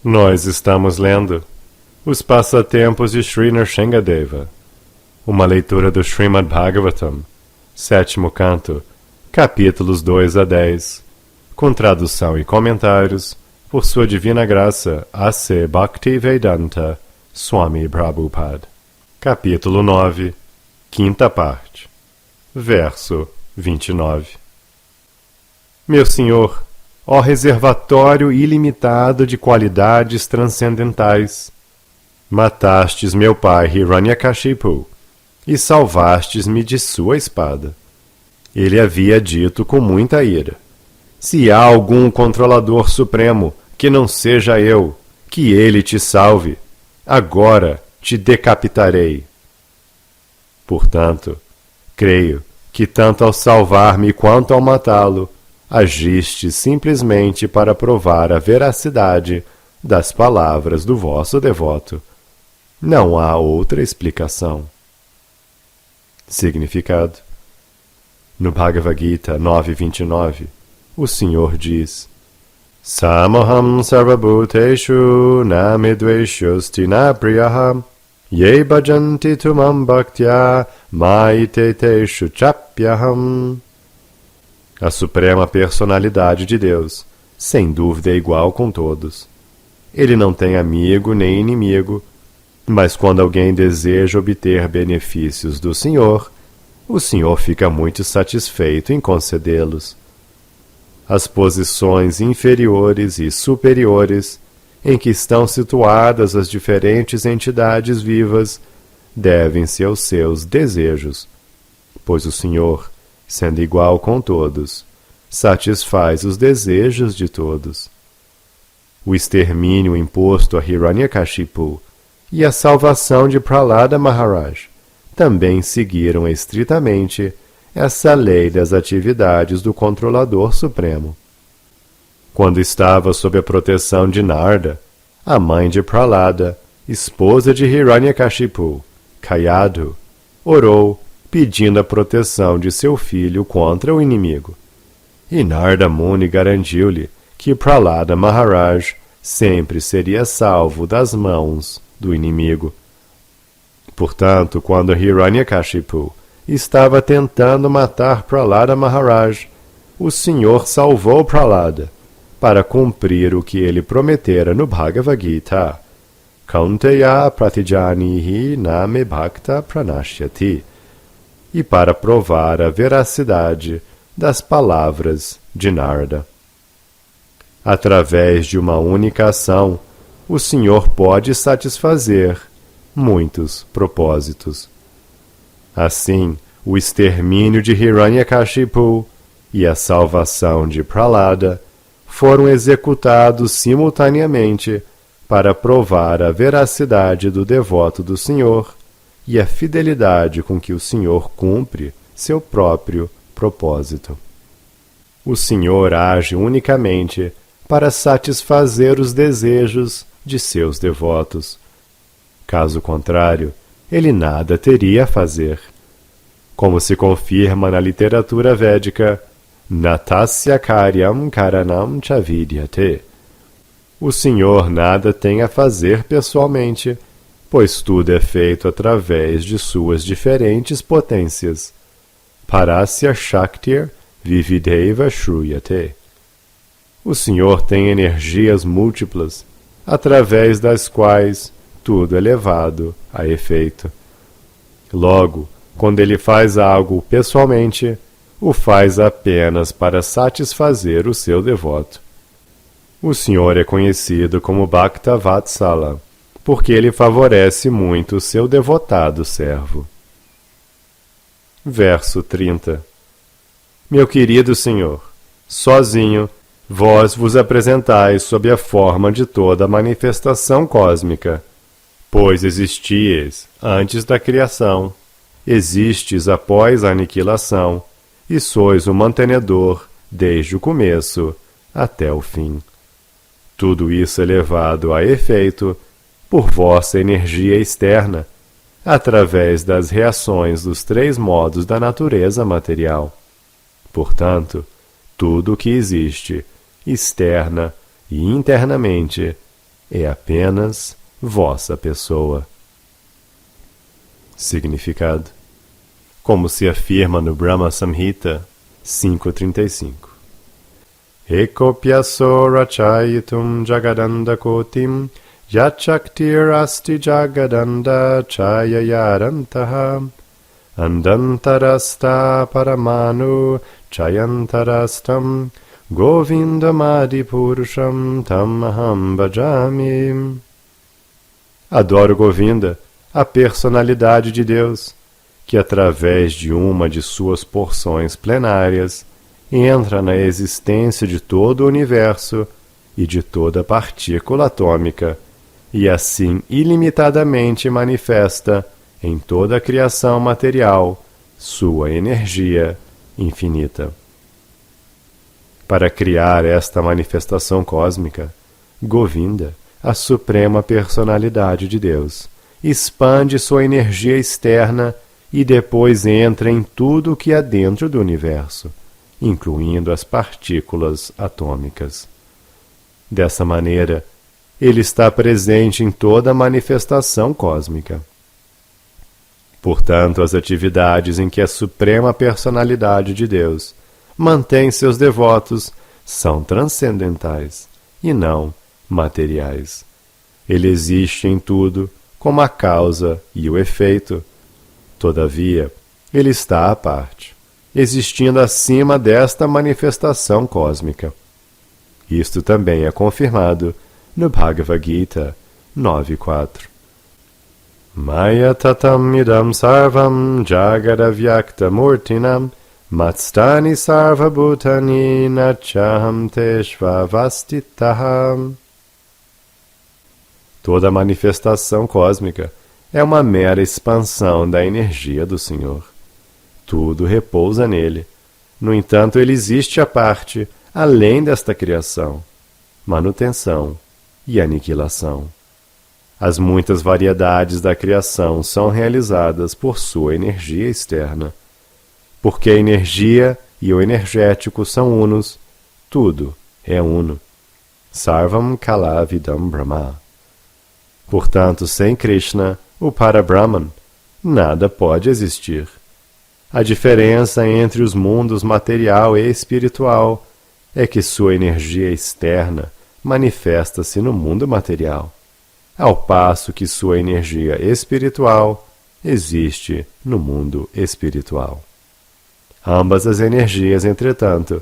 Nós estamos lendo Os Passatempos de Sri Nrsingadeva, uma leitura do Srimad Bhagavatam, 7º canto, capítulos 2 a 10, com tradução e comentários por Sua Divina Graça A.C. Bhaktivedanta Swami Prabhupada. Capítulo 9, quinta parte, verso 29. Meu Senhor, ó reservatório ilimitado de qualidades transcendentais, matastes meu pai Hiranyakashipu e salvastes-me de sua espada. Ele havia dito com muita ira: se há algum controlador supremo que não seja eu, que ele te salve, agora te decapitarei. Portanto, creio que tanto ao salvar-me quanto ao matá-lo, agiste simplesmente para provar a veracidade das palavras do vosso devoto. Não há outra explicação. Significado: no Bhagavad Gita 9.29, o Senhor diz: Samoham sarvabhuteshu na medveshosti na priyaham ye bhajanti tumam bhaktya maiteteshu chapyaham. A suprema personalidade de Deus, sem dúvida, é igual com todos. Ele não tem amigo nem inimigo, mas quando alguém deseja obter benefícios do Senhor, o Senhor fica muito satisfeito em concedê-los. As posições inferiores e superiores em que estão situadas as diferentes entidades vivas devem-se aos seus desejos, pois o Senhor, sendo igual com todos, satisfaz os desejos de todos. O extermínio imposto a Hiranyakashipu e a salvação de Prahlada Maharaj também seguiram estritamente essa lei das atividades do Controlador Supremo. Quando estava sob a proteção de Narda, a mãe de Prahlada, esposa de Hiranyakashipu, Kayadhu, orou pedindo a proteção de seu filho contra o inimigo. E Narda Muni garantiu-lhe que Prahlada Maharaj sempre seria salvo das mãos do inimigo. Portanto, quando Hiranyakashipu estava tentando matar Prahlada Maharaj, o Senhor salvou Prahlada para cumprir o que ele prometera no Bhagavad Gita: Kaunteya pratijanihi name bhakta pranashyati, e para provar a veracidade das palavras de Narda. Através de uma única ação, o Senhor pode satisfazer muitos propósitos. Assim, o extermínio de Hiranyakashipu e a salvação de Prahlada foram executados simultaneamente para provar a veracidade do devoto do Senhor e a fidelidade com que o Senhor cumpre seu próprio propósito. O Senhor age unicamente para satisfazer os desejos de seus devotos. Caso contrário, ele nada teria a fazer. Como se confirma na literatura védica, Natasya karyam karanam chavidyate. O Senhor nada tem a fazer pessoalmente, pois tudo é feito através de suas diferentes potências. Parasya Shaktir Vivideva Shruyate. O Senhor tem energias múltiplas, através das quais tudo é levado a efeito. Logo, quando ele faz algo pessoalmente, o faz apenas para satisfazer o seu devoto. O Senhor é conhecido como Bhakta Vatsala, porque ele favorece muito o seu devotado servo. Verso 30. Meu querido Senhor, sozinho, vós vos apresentais sob a forma de toda a manifestação cósmica, pois existieis antes da criação, existes após a aniquilação, e sois o mantenedor desde o começo até o fim. Tudo isso é levado a efeito por vossa energia externa, através das reações dos 3 modos da natureza material. Portanto, tudo o que existe, externa e internamente, é apenas vossa pessoa. Significado: como se afirma no Brahma Samhita 5.35. Ekopyaso rachayitum jagadanda kotim yachaktir asti jagadanda chayayarantaha andantarasta paramanu chayantarastam govindamadi purusham tamaham bhajami. Adoro Govinda, a personalidade de Deus, que através de uma de suas porções plenárias entra na existência de todo o universo e de toda partícula atômica, e assim ilimitadamente manifesta em toda a criação material sua energia infinita. Para criar esta manifestação cósmica, Govinda, a suprema personalidade de Deus, expande sua energia externa e depois entra em tudo o que há dentro do universo, incluindo as partículas atômicas. Dessa maneira, ele está presente em toda a manifestação cósmica. Portanto, as atividades em que a suprema personalidade de Deus mantém seus devotos são transcendentais e não materiais. Ele existe em tudo como a causa e o efeito. Todavia, ele está à parte, existindo acima desta manifestação cósmica. Isto também é confirmado no Bhagavad Gita 9.4. Maya tatam idam sarvam jagadavyakta murtinam matstani sarvabhutani nachaham teshvavastitaham. Toda manifestação cósmica é uma mera expansão da energia do Senhor. Tudo repousa nele. No entanto, ele existe à parte, além desta criação, manutenção e aniquilação. As muitas variedades da criação são realizadas por sua energia externa. Porque a energia e o energético são unos, tudo é uno. Sarvam Kalavidam Brahma. Portanto, sem Krishna, o Parabrahman, nada pode existir. A diferença entre os mundos material e espiritual é que sua energia externa manifesta-se no mundo material, ao passo que sua energia espiritual existe no mundo espiritual. Ambas as energias, entretanto,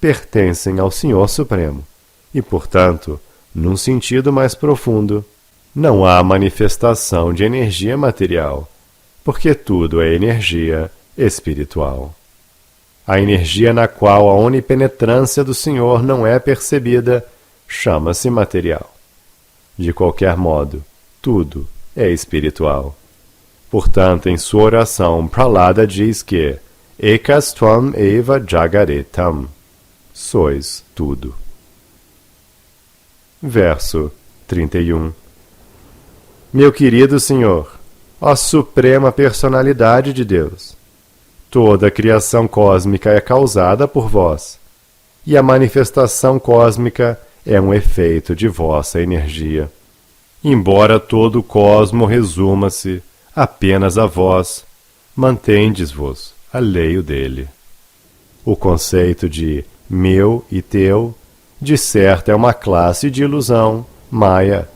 pertencem ao Senhor Supremo e, portanto, num sentido mais profundo, não há manifestação de energia material, porque tudo é energia espiritual. A energia na qual a onipenetrância do Senhor não é percebida chama-se material. De qualquer modo, tudo é espiritual. Portanto, em sua oração, Prahlada diz que Ekastvam eva jagaretam, sois tudo. Verso 31. Meu querido Senhor, ó Suprema Personalidade de Deus, toda a criação cósmica é causada por vós, e a manifestação cósmica é um efeito de vossa energia. Embora todo o cosmo resuma-se apenas a vós, mantendes-vos alheio dele. O conceito de meu e teu, de certo, é uma classe de ilusão, Maya,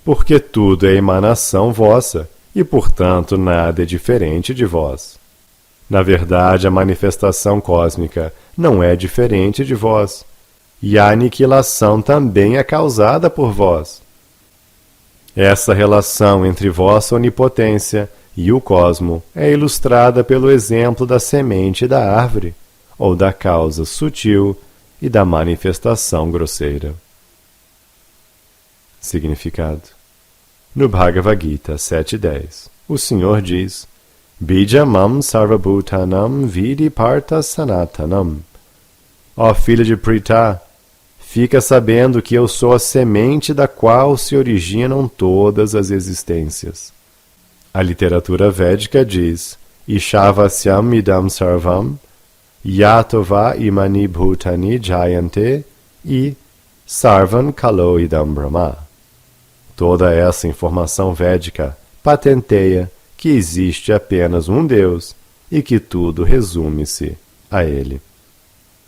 porque tudo é emanação vossa e, portanto, nada é diferente de vós. Na verdade, a manifestação cósmica não é diferente de vós, e a aniquilação também é causada por vós. Essa relação entre vossa onipotência e o cosmo é ilustrada pelo exemplo da semente da árvore, ou da causa sutil e da manifestação grosseira. Significado: no Bhagavad Gita 7.10, o Senhor diz: Bijamam sarvabhutanam vidi parta sanatanam. Ó filha de Pritha, fica sabendo que eu sou a semente da qual se originam todas as existências. A literatura védica diz: Ishavasyam idam sarvam, yatova imani bhutani jayante e sarvan kalo idam brahma. Toda essa informação védica patenteia que existe apenas um Deus e que tudo resume-se a Ele.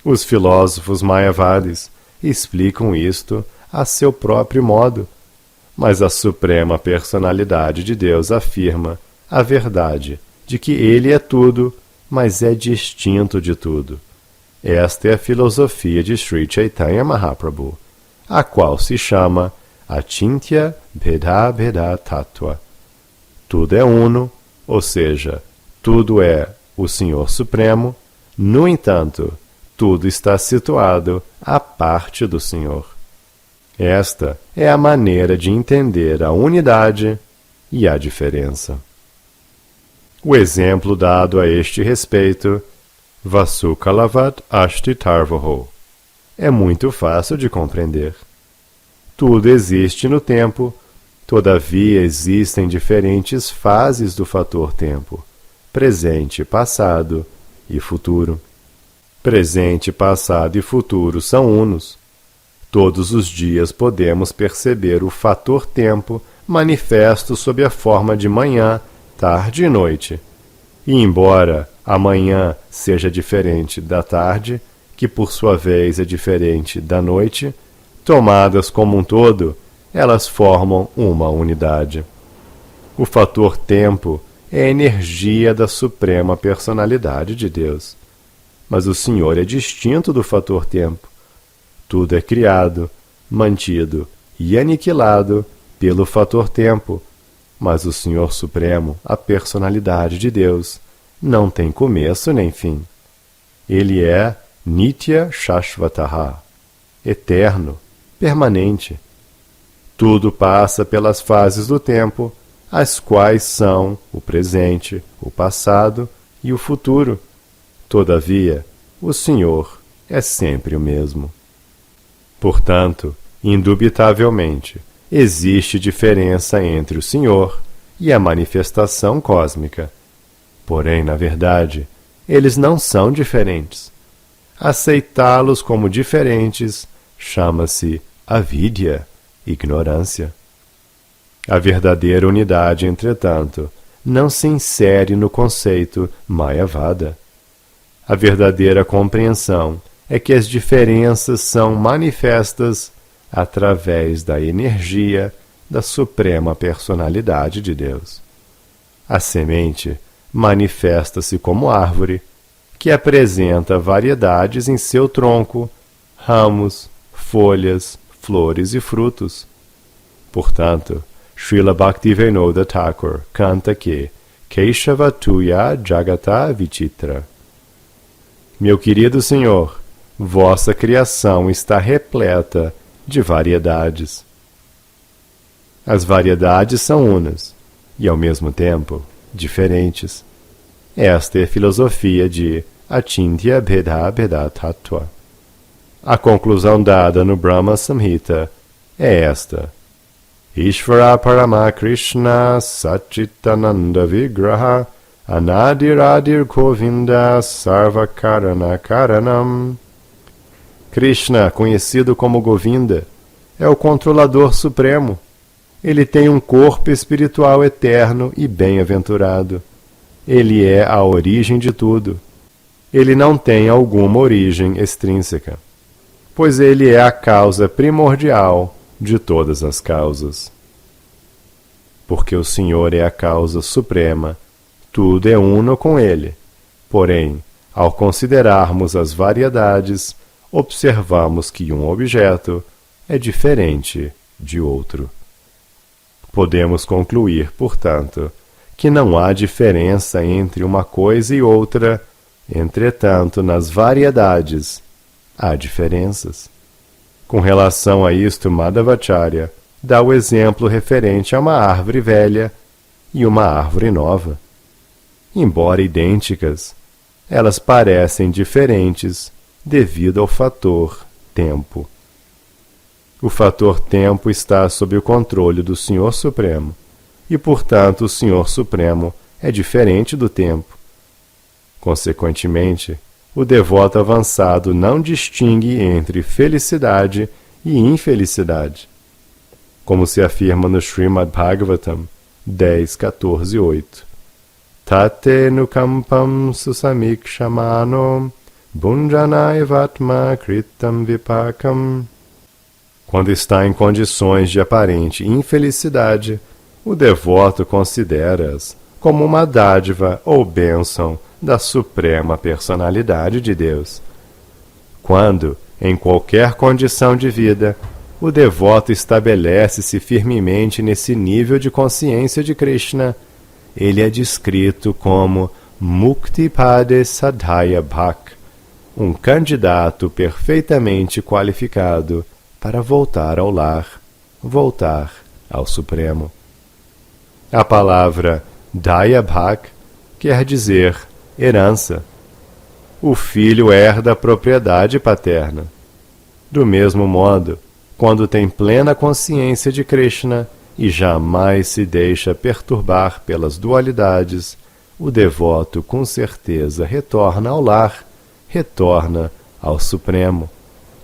Os filósofos mayavadis explicam isto a seu próprio modo, mas a suprema personalidade de Deus afirma a verdade de que Ele é tudo, mas é distinto de tudo. Esta é a filosofia de Sri Chaitanya Mahaprabhu, a qual se chama Achintya Bheda Bheda Tattva. Tudo é uno, ou seja, tudo é o Senhor Supremo, no entanto, tudo está situado à parte do Senhor. Esta é a maneira de entender a unidade e a diferença. O exemplo dado a este respeito, Vasukalavat Ashti Tarvoho, é muito fácil de compreender. Tudo existe no tempo, todavia existem diferentes fases do fator tempo, presente, passado e futuro. Presente, passado e futuro são unos. Todos os dias podemos perceber o fator tempo manifesto sob a forma de manhã, tarde e noite. E embora a manhã seja diferente da tarde, que por sua vez é diferente da noite, tomadas como um todo, elas formam uma unidade. O fator tempo é a energia da suprema personalidade de Deus. Mas o Senhor é distinto do fator tempo. Tudo é criado, mantido e aniquilado pelo fator tempo, mas o Senhor Supremo, a personalidade de Deus, não tem começo nem fim. Ele é Nitya Shashvataha, eterno, permanente. Tudo passa pelas fases do tempo, as quais são o presente, o passado e o futuro. Todavia, o Senhor é sempre o mesmo. Portanto, indubitavelmente, existe diferença entre o Senhor e a manifestação cósmica. Porém, na verdade, eles não são diferentes. Aceitá-los como diferentes chama-se avidya, ignorância. A verdadeira unidade, entretanto, não se insere no conceito mayavada. A verdadeira compreensão é que as diferenças são manifestas através da energia da suprema personalidade de Deus. A semente manifesta-se como árvore, que apresenta variedades em seu tronco, ramos, folhas, flores e frutos. Portanto, Srila Bhaktivinoda Thakur canta que Keshava Tuya Jagata Vichitra. Meu querido Senhor, vossa criação está repleta de variedades. As variedades são unas e, ao mesmo tempo, diferentes. Esta é a filosofia de Achintya Bheda Bheda Tattva. A conclusão dada no Brahma Samhita é esta: Ishvara Parama Krishna Satchitananda Vigraha Anadiradir Govinda Sarva Karana Karanam. Krishna, conhecido como Govinda, é o controlador supremo. Ele tem um corpo espiritual eterno e bem-aventurado. Ele é a origem de tudo. Ele não tem alguma origem extrínseca, pois ele é a causa primordial de todas as causas. Porque o Senhor é a causa suprema, tudo é uno com ele. Porém, ao considerarmos as variedades, observamos que um objeto é diferente de outro. Podemos concluir, portanto, que não há diferença entre uma coisa e outra, entretanto, nas variedades há diferenças. Com relação a isto, Madhvacharya dá o exemplo referente a uma árvore velha e uma árvore nova. Embora idênticas, elas parecem diferentes devido ao fator tempo. O fator tempo está sob o controle do Senhor Supremo, e, portanto, o Senhor Supremo é diferente do tempo. Consequentemente, o devoto avançado não distingue entre felicidade e infelicidade. como se afirma no Srimad Bhagavatam 10.14.8. Tate nukampam susamikshamano bunjanai vatma kritam vipakam. Quando está em condições de aparente infelicidade, o devoto considera-as como uma dádiva ou bênção da Suprema Personalidade de Deus. Quando, em qualquer condição de vida, o devoto estabelece-se firmemente nesse nível de consciência de Krishna, ele é descrito como Muktipade Sadhya Bhak, um candidato perfeitamente qualificado para voltar ao lar, voltar ao Supremo. A palavra Daya Bhak quer dizer herança. O filho herda a propriedade paterna. Do mesmo modo, quando tem plena consciência de Krishna e jamais se deixa perturbar pelas dualidades, o devoto com certeza retorna ao lar, retorna ao Supremo,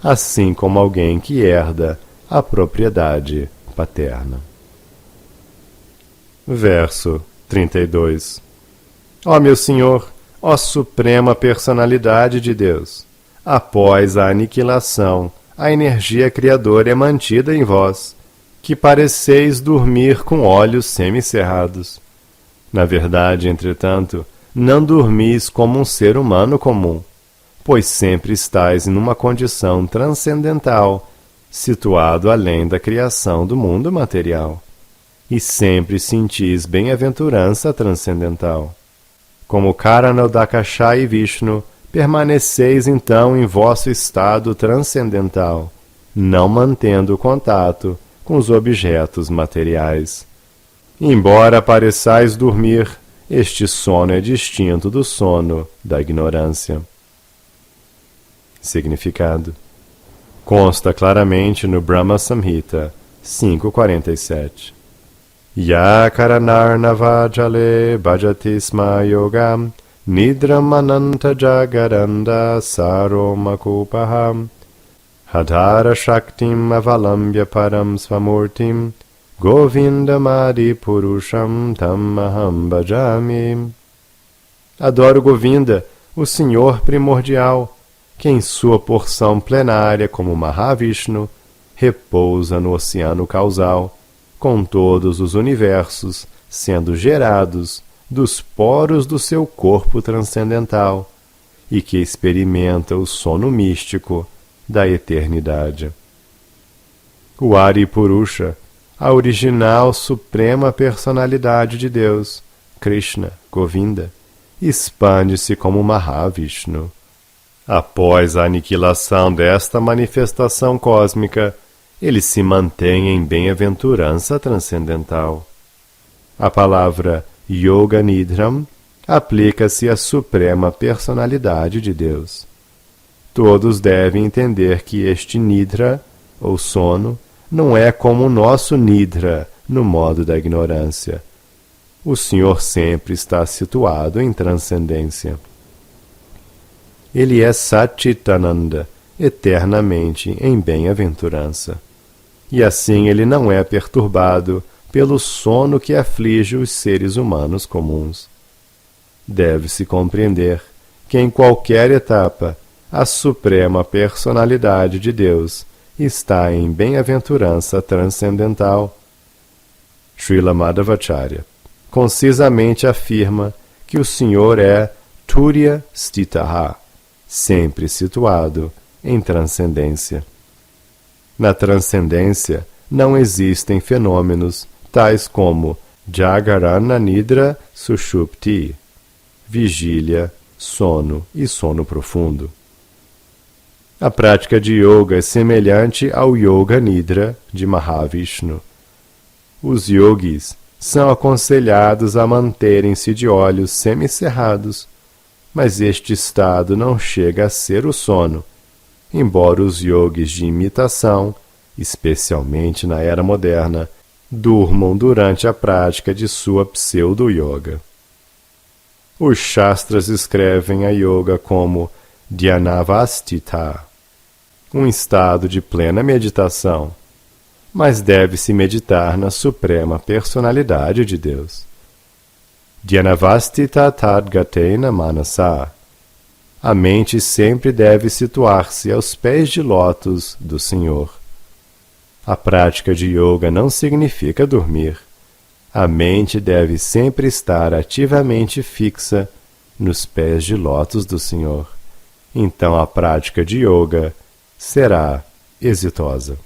assim como alguém que herda a propriedade paterna. Verso 32. Ó meu Senhor, ó Suprema Personalidade de Deus, após a aniquilação, a energia criadora é mantida em vós, que pareceis dormir com olhos semicerrados. Na verdade, entretanto, não dormis como um ser humano comum, pois sempre estais numa condição transcendental, situado além da criação do mundo material, e sempre sentis bem-aventurança transcendental. Como Karanodakasha e Vishnu, permaneceis então em vosso estado transcendental, não mantendo contato com os objetos materiais. Embora pareçais dormir, este sono é distinto do sono da ignorância. Significado: consta claramente no Brahma Samhita 5.47. Ya karanarnavajale bhajati sma yogam nidram ananta jagaranda saromakupaham hadara shaktim avalambya param svamurtim govindamadi purusham tamaham bhajami. Adoro Govinda, o Senhor primordial, que em sua porção plenária como Mahavishnu repousa no oceano causal, com todos os universos sendo gerados dos poros do seu corpo transcendental, e que experimenta o sono místico da eternidade. O Adipurusha, a original suprema personalidade de Deus, Krishna, Govinda, expande-se como Mahavishnu. Após a aniquilação desta manifestação cósmica, ele se mantém em bem-aventurança transcendental. A palavra Yoga Nidram aplica-se à suprema personalidade de Deus. Todos devem entender que este Nidra, ou sono, não é como o nosso Nidra, no modo da ignorância. O Senhor sempre está situado em transcendência. Ele é Satchitananda, eternamente em bem-aventurança. E assim ele não é perturbado pelo sono que aflige os seres humanos comuns. Deve-se compreender que em qualquer etapa a suprema personalidade de Deus está em bem-aventurança transcendental. Srila Madhvacharya concisamente afirma que o Senhor é Turya Stitaha, sempre situado em transcendência. Na transcendência não existem fenômenos tais como Jagarana Nidra Sushupti, vigília, sono e sono profundo. A prática de yoga é semelhante ao Yoga Nidra de Mahavishnu. Os yogis são aconselhados a manterem-se de olhos semicerrados, mas este estado não chega a ser o sono, embora os yogis de imitação, especialmente na era moderna, durmam durante a prática de sua pseudo-yoga. Os Shastras escrevem a yoga como Dhyanavastita, um estado de plena meditação. mas deve-se meditar na suprema personalidade de Deus. Dhyanavastita tadgatena manasa. A mente sempre deve situar-se aos pés de lótus do Senhor. A prática de yoga não significa dormir. A mente deve sempre estar ativamente fixa nos pés de lótus do Senhor. Então a prática de yoga será exitosa.